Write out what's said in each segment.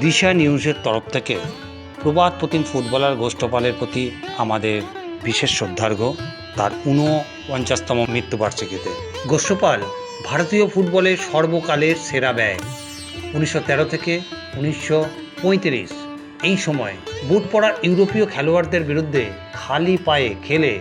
দিশা নিউজের তরফ থেকে প্রবাদ প্রতিম ফুটবলার গোষ্ঠপালের প্রতি আমাদের বিশেষ শ্রদ্ধার্ঘ তার ৪৯তম মৃত্যুবার্ষিকীতে। গোষ্ঠপাল ভারতীয় ফুটবলের সর্বকালের সেরা ব্যয়। ১৯১৩ থেকে ১৯৩৫ এই সময় বুট পরা ইউরোপীয় খেলোয়াড়দের বিরুদ্ধে খালি পায়ে খেলে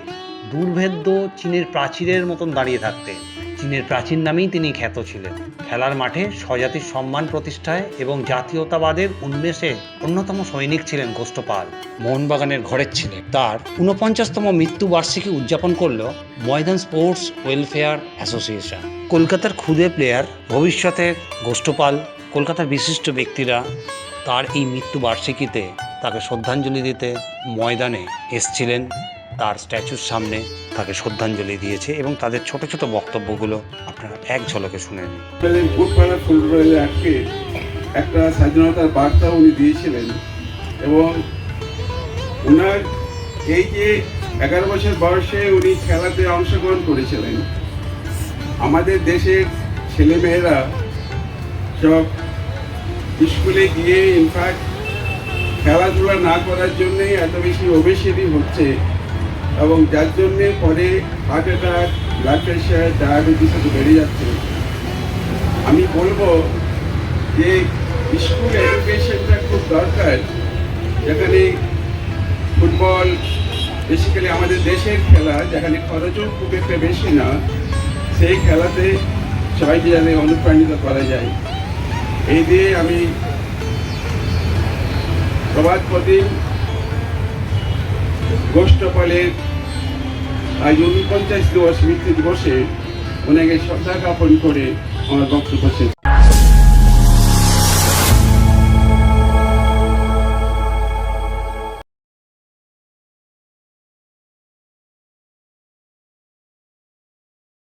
দুর্ভেদ্য চীনের প্রাচীরের মতন দাঁড়িয়ে থাকতেন। চীনের প্রাচীর নামেই তিনি খ্যাত ছিলেন। খেলার মাঠে স্বজাতির সম্মান প্রতিষ্ঠায় এবং জাতীয়তাবাদের উন্মেষে অন্যতম সৈনিক ছিলেন গোষ্ঠপাল। মোহনবাগানের ঘরের ছেলে। তার ৪৯তম মৃত্যুবার্ষিকী উদযাপন করল ময়দান স্পোর্টস ওয়েলফেয়ার অ্যাসোসিয়েশন। কলকাতার ক্ষুদে প্লেয়ার, ভবিষ্যতের গোষ্ঠপাল, কলকাতার বিশিষ্ট ব্যক্তিরা তার এই মৃত্যুবার্ষিকীতে তাকে শ্রদ্ধাঞ্জলি দিতে ময়দানে এসছিলেন। তার স্ট্যাচুর সামনে তাকে শ্রদ্ধাঞ্জলি দিয়েছে এবং তাদের ছোট ছোট বক্তব্যগুলো আপনারা এক ঝলকে শুনে নিন। ফুটবলের একটা স্বাধীনতার বার্তা উনি দিয়েছিলেন এবং ওনার এই যে 11 বছর বয়সে উনি খেলাতে অংশগ্রহণ করেছিলেন। আমাদের দেশের ছেলেমেয়েরা সব স্কুলে গিয়ে ইনফ্যাক্ট খেলাধুলা না করার জন্যে এত বেশি ওবেসিটি হচ্ছে এবং যার জন্যে পরে heart attack, blood pressure, diabetes বেড়ে যাচ্ছে। আমি বলবো যে স্কুল এডুকেশনটা খুব দরকার, যেখানে ফুটবল বেসিক্যালি আমাদের দেশের খেলা, যেখানে খরচও খুব একটা বেশি না, সেই খেলাতে সবাইকে যাতে অনুপ্রাণিত করা যায়। এই দিয়ে আমি প্রবাদ প্রতিম গোষ্ঠপালের আজ ৪৯ দিবস মৃত্যু দিবসে ওনাকে শ্রদ্ধা জ্ঞাপন করে আমার বক্তব্য শেষ।